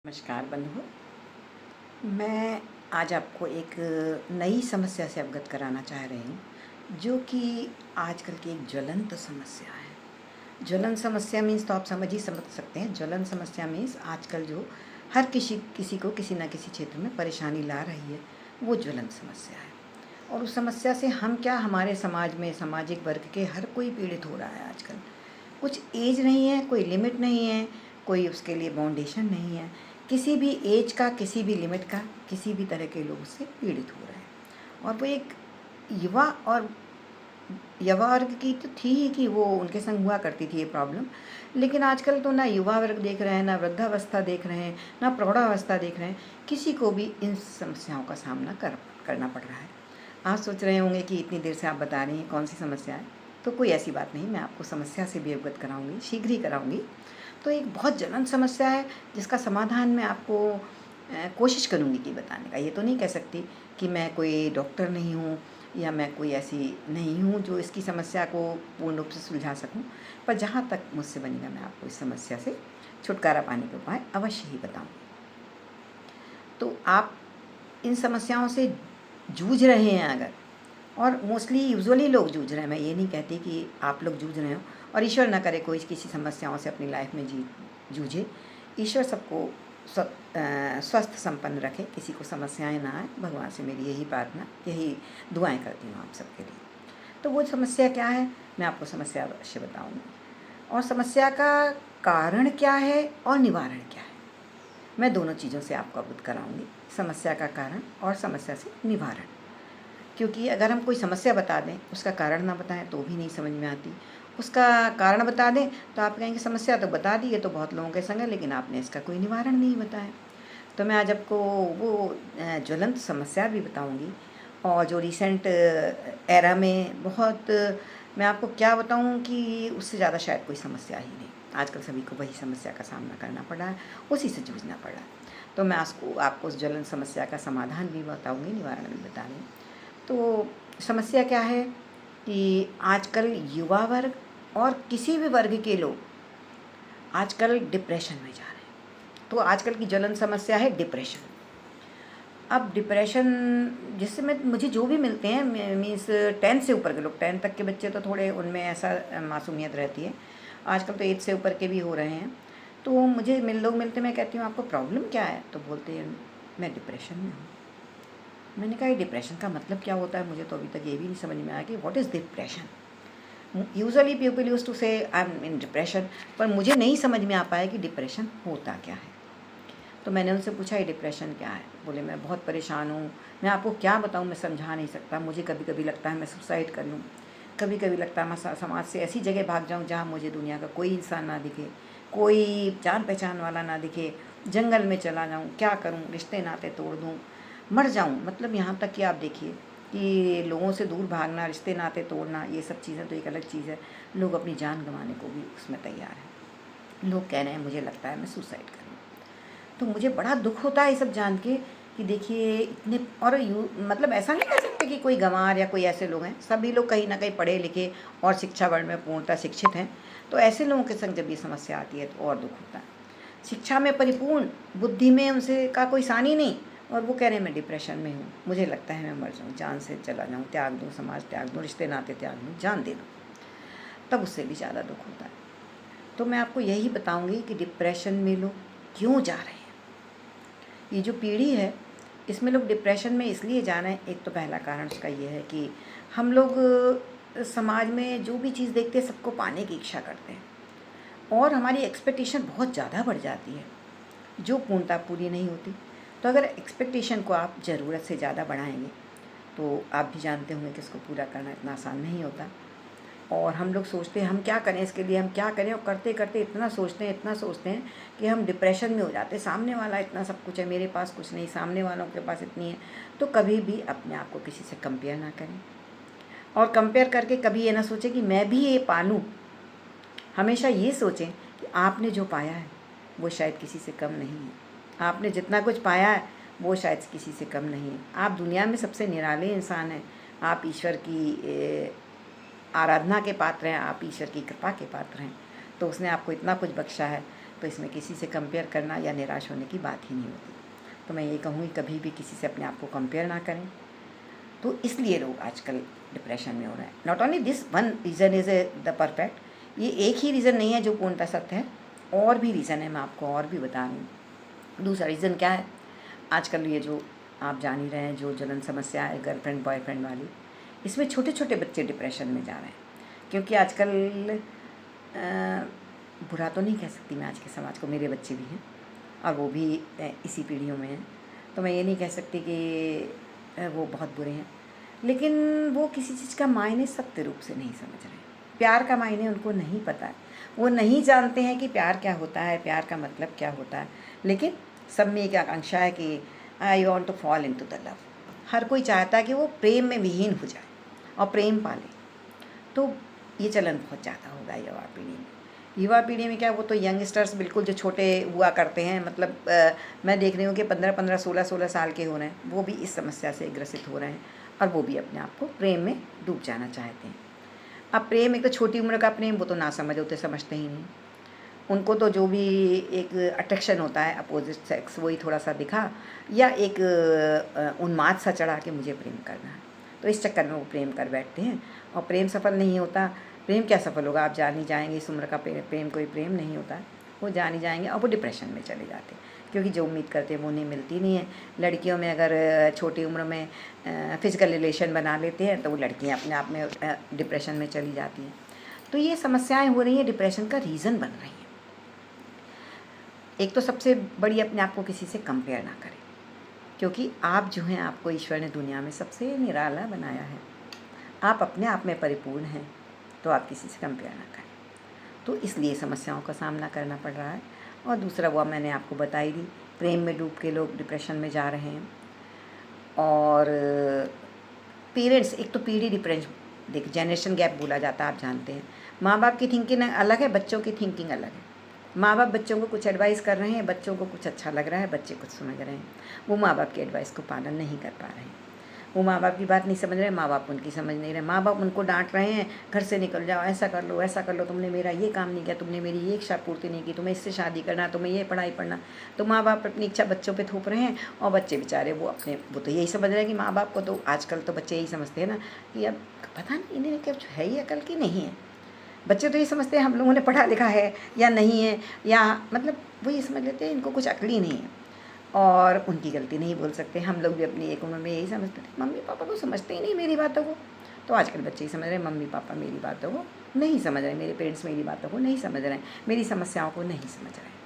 नमस्कार बंधुओं, मैं आज आपको एक नई समस्या से अवगत कराना चाह रही हूँ, जो कि आजकल की एक ज्वलंत समस्या है। ज्वलन समस्या मीन्स तो आप समझ सकते हैं। ज्वलन समस्या मीन्स आजकल जो हर किसी को किसी न किसी क्षेत्र में परेशानी ला रही है, वो ज्वलंत समस्या है। और उस समस्या से हम क्या, हमारे समाज में सामाजिक वर्ग के हर कोई पीड़ित हो रहा है आजकल। कुछ एज नहीं है, कोई लिमिट नहीं है, कोई उसके लिए बाउंडेशन नहीं है। किसी भी एज का, किसी भी लिमिट का, किसी भी तरह के लोग उससे पीड़ित हो रहे हैं। और वो एक युवा और युवा वर्ग की तो थी ही कि वो उनके संग हुआ करती थी ये प्रॉब्लम। लेकिन आजकल तो ना युवा वर्ग देख रहे हैं, ना वृद्धावस्था देख रहे हैं, ना प्रौढ़ावस्था देख रहे हैं। किसी को भी इन समस्याओं का सामना करना पड़ रहा है। आप सोच रहे होंगे कि इतनी देर से आप बता रही हैं कौन सी समस्या है। तो कोई ऐसी बात नहीं, मैं आपको समस्या से भी अवगत कराऊंगी, शीघ्र ही कराऊंगी। तो एक बहुत ज्वलंत समस्या है, जिसका समाधान मैं आपको कोशिश करूंगी कि बताने का। ये तो नहीं कह सकती कि मैं कोई डॉक्टर नहीं हूँ या मैं कोई ऐसी नहीं हूँ जो इसकी समस्या को पूर्ण रूप से सुलझा सकूँ। पर जहाँ तक मुझसे बनेगा मैं आपको इस समस्या से छुटकारा पाने के उपाय अवश्य ही बताऊँगी। तो आप इन समस्याओं से जूझ रहे हैं अगर, और मोस्टली यूजुअली लोग जूझ रहे हैं, मैं ये नहीं कहती कि आप लोग जूझ रहे हो। और ईश्वर ना करे कोई किसी समस्याओं से अपनी लाइफ में जूझे। ईश्वर सबको स्वस्थ संपन्न रखे, किसी को समस्याएं ना आए। भगवान से मेरी यही प्रार्थना, यही दुआएं करती हूँ आप सबके लिए। तो वो समस्या क्या है, मैं आपको समस्या अवश्य बताऊँगी। और समस्या का कारण क्या है और निवारण क्या है, मैं दोनों चीज़ों से आपको अवगत कराऊँगी। समस्या का कारण और समस्या से निवारण। क्योंकि अगर हम कोई समस्या बता दें, उसका कारण ना बताएं तो भी नहीं समझ में आती। उसका कारण बता दें तो आप कहेंगे समस्या तो बता दी, ये तो बहुत लोगों के संग है, लेकिन आपने इसका कोई निवारण नहीं बताया। तो मैं आज आपको वो ज्वलंत समस्या भी बताऊंगी। और जो रिसेंट एरा में बहुत, मैं आपको क्या बताऊं कि उससे ज़्यादा शायद कोई समस्या ही नहीं। आजकल सभी को वही समस्या का सामना करना पड़ रहा है, उसी से जूझना पड़ रहा है। तो मैं आपको उस ज्वलंत समस्या का समाधान भी बताऊँगी, निवारण भी बता रही। तो समस्या क्या है कि आजकल युवा वर्ग और किसी भी वर्ग के लोग आजकल डिप्रेशन में जा रहे हैं। तो आजकल की ज्वलंत समस्या है डिप्रेशन। अब डिप्रेशन जिससे मुझे जो भी मिलते हैं, मीन्स 10 से ऊपर के लोग, 10 तक के बच्चे तो थोड़े उनमें ऐसा मासूमियत रहती है। आजकल तो 8 से ऊपर के भी हो रहे हैं। तो मुझे लोग मिलते, मैं कहती हूँ आपको प्रॉब्लम क्या है, तो बोलते हैं मैं डिप्रेशन में हूँ। मैंने कहा ये डिप्रेशन का मतलब क्या होता है, मुझे तो अभी तक ये भी नहीं समझ में आया कि what is depression. Usually people use to say I M in depression, पर मुझे नहीं समझ में आ पाया कि डिप्रेशन होता क्या है। तो मैंने उनसे पूछा ये डिप्रेशन क्या है। बोले मैं बहुत परेशान हूँ, मैं आपको क्या बताऊँ, मैं समझा नहीं सकता। मुझे कभी कभी लगता है मैं सुसाइड कर लूँ, कभी कभी लगता है मैं समाज से ऐसी जगह भाग जाऊँ जहाँ मुझे दुनिया का कोई इंसान ना दिखे, कोई जान पहचान वाला ना दिखे, जंगल में चला जाऊँ, क्या करूँ, रिश्ते नाते तोड़ दूँ, मर जाऊँ। मतलब यहाँ तक कि आप देखिए कि लोगों से दूर भागना, रिश्ते नाते तोड़ना, ये सब चीज़ें तो एक अलग चीज़ है। लोग अपनी जान गंवाने को भी उसमें तैयार हैं। लोग कह रहे हैं मुझे लगता है मैं सुसाइड करूँ। तो मुझे बड़ा दुख होता है ये सब जान के कि देखिए इतने, और मतलब ऐसा नहीं कह सकते कि कोई गंवार या कोई ऐसे लोग हैं। सभी लोग कहीं ना कहीं पढ़े लिखे और शिक्षा वर्ग में पूर्णतः शिक्षित हैं। तो ऐसे लोगों के संग जब ये समस्या आती है तो और दुख होता है। शिक्षा में परिपूर्ण, बुद्धि में उनसे का कोई सानी नहीं, और वो कह रहे हैं मैं डिप्रेशन में हूँ, मुझे लगता है मैं मर जाऊँ, जान से चला जाऊँ, त्याग दूँ, समाज त्याग दूँ, रिश्ते नाते त्याग दूँ, जान दे दूँ। तब उससे भी ज़्यादा दुख होता है। तो मैं आपको यही बताऊँगी कि डिप्रेशन में लोग क्यों जा रहे हैं। ये जो पीढ़ी है इसमें लोग डिप्रेशन में इसलिए जा रहे हैं। एक तो पहला कारण उसका ये है कि हम लोग समाज में जो भी चीज़ देखते हैं सबको पाने की इच्छा करते हैं, और हमारी एक्सपेक्टेशन बहुत ज़्यादा बढ़ जाती है जो पूर्णतः पूरी नहीं होती। तो अगर एक्सपेक्टेशन को आप ज़रूरत से ज़्यादा बढ़ाएंगे तो आप भी जानते होंगे कि इसको पूरा करना इतना आसान नहीं होता। और हम लोग सोचते हैं हम क्या करें इसके लिए, हम क्या करें, और करते करते इतना सोचते हैं कि हम डिप्रेशन में हो जाते हैं। सामने वाला इतना सब कुछ है, मेरे पास कुछ नहीं, सामने वालों के पास इतनी है। तो कभी भी अपने आप को किसी से कंपेयर ना करें, और कंपेयर करके कभी ये ना सोचें कि मैं भी ये पा लूँ। हमेशा ये सोचें कि आपने जो पाया है वो शायद किसी से कम नहीं है। आपने जितना कुछ पाया है वो शायद किसी से कम नहीं है। आप दुनिया में सबसे निराले इंसान हैं। आप ईश्वर की आराधना के पात्र हैं, आप ईश्वर की कृपा के पात्र हैं। तो उसने आपको इतना कुछ बख्शा है तो इसमें किसी से कंपेयर करना या निराश होने की बात ही नहीं होती। तो मैं ये कहूँगी कभी भी किसी से अपने आप को कंपेयर ना करें। तो इसलिए लोग आजकल डिप्रेशन में हो रहे हैं। Not only this one reason is the perfect, ये एक ही रीज़न नहीं है जो पूर्णतः सत्य है, और भी रीज़न है, मैं आपको और भी बता रही हूँ। दूसरा रीज़न क्या है, आजकल ये जो आप जान ही रहे हैं जो जलन समस्या है गर्लफ्रेंड बॉयफ्रेंड वाली, इसमें छोटे छोटे बच्चे डिप्रेशन में जा रहे हैं। क्योंकि आजकल बुरा तो नहीं कह सकती मैं आज के समाज को, मेरे बच्चे भी हैं और वो भी इसी पीढ़ियों में हैं, तो मैं ये नहीं कह सकती कि वो बहुत बुरे हैं, लेकिन वो किसी चीज़ का मायने सत्य रूप से नहीं समझ रहे। प्यार का मायने उनको नहीं पता है, वो नहीं जानते हैं कि प्यार क्या होता है, प्यार का मतलब क्या होता है। लेकिन सब में एक आकांक्षा है कि I want to fall in to the love. हर कोई चाहता है कि वो प्रेम में विहीन हो जाए और प्रेम पाले। तो ये चलन बहुत ज़्यादा होगा युवा पीढ़ी में। युवा पीढ़ी में क्या, वो तो यंगस्टर्स बिल्कुल जो छोटे हुआ करते हैं, मतलब मैं देख रही हूँ कि 15-15, 16-16 साल के हो रहे हैं, वो भी इस समस्या से ग्रसित हो रहे हैं और वो भी अपने आप को प्रेम में डूब जाना चाहते हैं। अब प्रेम एक तो छोटी उम्र का प्रेम, वो तो ना समझ होते, समझते ही नहीं। उनको तो जो भी एक अट्रैक्शन होता है अपोजिट सेक्स, वही थोड़ा सा दिखा या एक उन्माद सा चढ़ा के मुझे प्रेम करना है, तो इस चक्कर में वो प्रेम कर बैठते हैं और प्रेम सफल नहीं होता। प्रेम क्या सफल होगा, आप जान ही जाएंगे इस उम्र का प्रेम कोई प्रेम नहीं होता है, वो जान ही जाएंगे और वो डिप्रेशन में चले जाते हैं, क्योंकि जो उम्मीद करते हैं वो उन्हें मिलती नहीं है। लड़कियों में अगर छोटी उम्र में फिजिकल रिलेशन बना लेते हैं तो वो लड़कियां अपने आप में डिप्रेशन में चली जाती हैं। तो ये समस्याएं हो रही हैं, डिप्रेशन का रीज़न बन रही हैं। एक तो सबसे बड़ी, अपने आप को किसी से कंपेयर ना करें, क्योंकि आप जो हैं, आपको ईश्वर ने दुनिया में सबसे निराला बनाया है, आप अपने आप में परिपूर्ण हैं, तो आप किसी से कंपेयर ना करें। तो इसलिए समस्याओं का सामना करना पड़ रहा है। और दूसरा वो मैंने आपको बताई दी, प्रेम में डूब के लोग डिप्रेशन में जा रहे हैं। और पेरेंट्स, एक तो पीढ़ी डिफरेंस, देख जनरेशन गैप बोला जाता है, आप जानते हैं। माँ बाप की थिंकिंग अलग है, बच्चों की थिंकिंग अलग है। माँ बाप बच्चों को कुछ एडवाइस कर रहे हैं, बच्चों को कुछ अच्छा लग रहा है, बच्चे कुछ समझ रहे हैं, वो माँ बाप की एडवाइस को पालन नहीं कर पा रहे हैं। वो माँ बाप की बात नहीं समझ रहे, माँ बाप उनकी समझ नहीं रहे। माँ बाप उनको डांट रहे हैं, घर से निकल जाओ, ऐसा कर लो, ऐसा कर लो, तुमने मेरा ये काम नहीं किया, तुमने मेरी ये इच्छा पूर्ति नहीं की, तुम्हें इससे शादी करना, तुम्हें ये पढ़ाई पढ़ना। तो माँ बाप अपनी इच्छा बच्चों पे थोप रहे हैं और बच्चे बेचारे वो तो यही समझ रहे हैं कि माँ बाप को, तो आजकल तो बच्चे यही समझते हैं ना कि अब पता नहीं इन्हें क्या है ही अकल की नहीं है। बच्चे तो ये समझते हैं हम लोगों ने पढ़ा लिखा है या नहीं है, या मतलब वो ये समझ लेते हैं इनको कुछ अकल ही नहीं है और उनकी गलती नहीं बोल सकते। हम लोग भी अपनी एक उम्र में यही समझते थे, मम्मी पापा को समझते ही नहीं मेरी बातों को। तो आजकल बच्चे ही समझ रहे हैं मम्मी पापा मेरी बातों को नहीं समझ रहे, मेरे पेरेंट्स मेरी बातों को नहीं समझ रहे हैं, मेरी समस्याओं को नहीं समझ रहे हैं,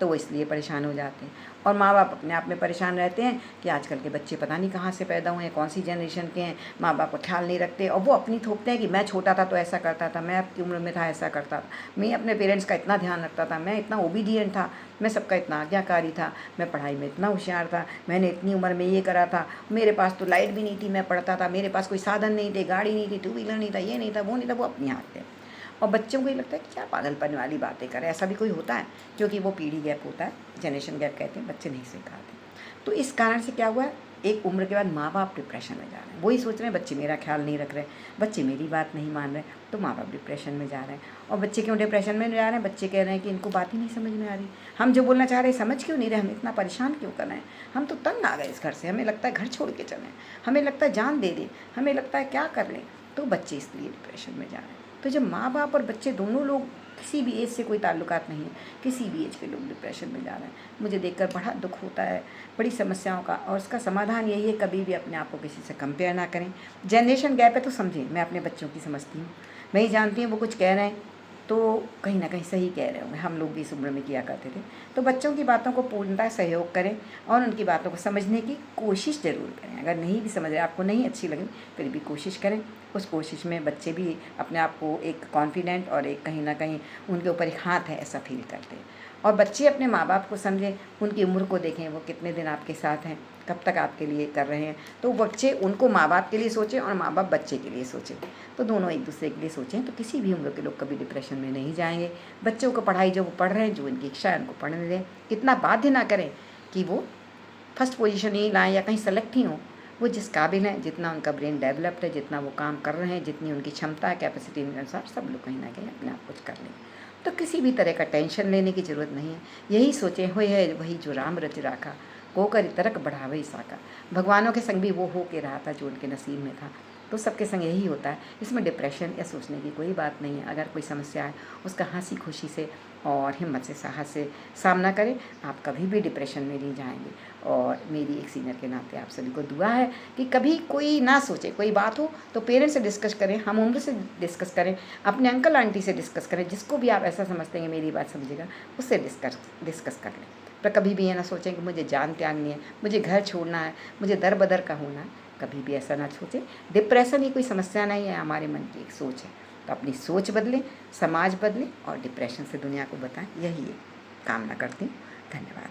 तो वो इसलिए परेशान हो जाते हैं। और माँ बाप अपने आप में परेशान रहते हैं कि आजकल के बच्चे पता नहीं कहाँ से पैदा हुए हैं, कौन सी जनरेशन के हैं, माँ बाप का ख्याल नहीं रखते और वो अपनी थोपते हैं कि मैं छोटा था तो ऐसा करता था, मैं आपकी उम्र में था ऐसा करता था, मैं अपने पेरेंट्स का इतना ध्यान रखता था, मैं इतना ओबीडियंट था, मैं सबका इतना आज्ञाकारी था, मैं पढ़ाई में इतना होशियार था, मैंने इतनी उम्र में ये करा था, मेरे पास तो लाइट भी नहीं थी, मैं पढ़ता था, मेरे पास कोई साधन नहीं थे, गाड़ी नहीं थी, टू व्हीलर नहीं था, ये नहीं था, वो नहीं था, वो अपनी हाथ थे। और बच्चों को ये लगता है कि क्या पागलपन वाली बातें करें, ऐसा भी कोई होता है, क्योंकि वो पीढ़ी गैप होता है, जनरेशन गैप कहते हैं, बच्चे नहीं स्वीकारते। तो इस कारण से क्या हुआ है, एक उम्र के बाद माँ बाप डिप्रेशन में जा रहे हैं, वही सोच रहे हैं बच्चे मेरा ख्याल नहीं रख रहे, बच्चे मेरी बात नहीं मान रहे, तो माँ बाप डिप्रेशन में जा रहे हैं। और बच्चे क्यों डिप्रेशन में जा रहे हैं, बच्चे कह रहे हैं कि इनको बात ही नहीं समझ में आ रही, हम जो बोलना चाह रहे हैं समझ क्यों नहीं रहे, हम इतना परेशान क्यों कर रहे हैं, हम तो तंग आ गए इस घर से, हमें लगता है घर छोड़ के चलें, हमें लगता है जान दे दें, हमें लगता है क्या कर लें। तो बच्चे इसलिए डिप्रेशन में जा रहे हैं। तो जब माँ बाप और बच्चे दोनों लोग, किसी भी एज से कोई ताल्लुकात नहीं है, किसी भी एज के लोग डिप्रेशन में जा रहे हैं, मुझे देखकर बड़ा दुख होता है, बड़ी समस्याओं का। और उसका समाधान यही है, कभी भी अपने आप को किसी से कंपेयर ना करें। जनरेशन गैप है तो समझें, मैं अपने बच्चों की समझती हूँ, मैं ही जानती हूँ वो कुछ कह रहे हैं तो कहीं ना कहीं सही कह रहे होंगे, हम लोग भी इस उम्र में किया करते थे। तो बच्चों की बातों को पूर्णतः सहयोग करें और उनकी बातों को समझने की कोशिश ज़रूर करें। अगर नहीं भी समझ रहे, आपको नहीं अच्छी लगी, फिर भी कोशिश करें। उस कोशिश में बच्चे भी अपने आप को एक कॉन्फिडेंट और एक कहीं ना कहीं उनके ऊपर एक हाथ है ऐसा फील करते हैं। और बच्चे अपने माँ बाप को समझें, उनकी उम्र को देखें, वो कितने दिन आपके साथ हैं, कब तक आपके लिए कर रहे हैं। तो बच्चे उनको माँ बाप के लिए सोचें और माँ बाप बच्चे के लिए सोचें, तो दोनों एक दूसरे के लिए सोचें, तो किसी भी उम्र के लोग कभी डिप्रेशन में नहीं जाएंगे। बच्चों को पढ़ाई जो वो पढ़ रहे हैं, जो उनकी इच्छा है उनको पढ़ने दें, इतना बाध्य ना करें कि वो फर्स्ट पोजीशन ही लाएँ या कहीं सेलेक्ट ही हों। वो जिस काबिल हैं, जितना उनका ब्रेन डेवलप्ड है, जितना वो काम कर रहे हैं, जितनी उनकी क्षमता है, कैपेसिटी के अनुसार सब लोग कहीं ना कहीं अपने आप कुछ कर लें। तो किसी भी तरह का टेंशन लेने की ज़रूरत नहीं है। यही सोचें, होय है वही जो राम रच राखा, को कर तरक बढ़ावे साका। भगवानों के संग भी वो हो के रहा था जो उनके नसीब में था, तो सबके संग यही होता है। इसमें डिप्रेशन या सोचने की कोई बात नहीं है। अगर कोई समस्या है उसका हंसी खुशी से और हिम्मत से, साहस से सामना करें, आप कभी भी डिप्रेशन में नहीं जाएंगे। और मेरी एक सीनियर के नाते आप सभी को दुआ है कि कभी कोई ना सोचे, कोई बात हो तो पेरेंट्स से डिस्कस करें, हम उम्र से डिस्कस करें, अपने अंकल आंटी से डिस्कस करें, जिसको भी आप ऐसा समझते हैं मेरी बात समझेगा, उससे डिस्कस कर लें। पर कभी भी ये ना सोचें कि मुझे जान त्यागनी है, मुझे घर छोड़ना है, मुझे दर बदर का होना है। कभी भी ऐसा ना सोचें। डिप्रेशन ही कोई समस्या नहीं है, हमारे मन की एक सोच है। तो अपनी सोच बदलें, समाज बदलें और डिप्रेशन से दुनिया को बताएं। यही कामना करती हूँ। धन्यवाद।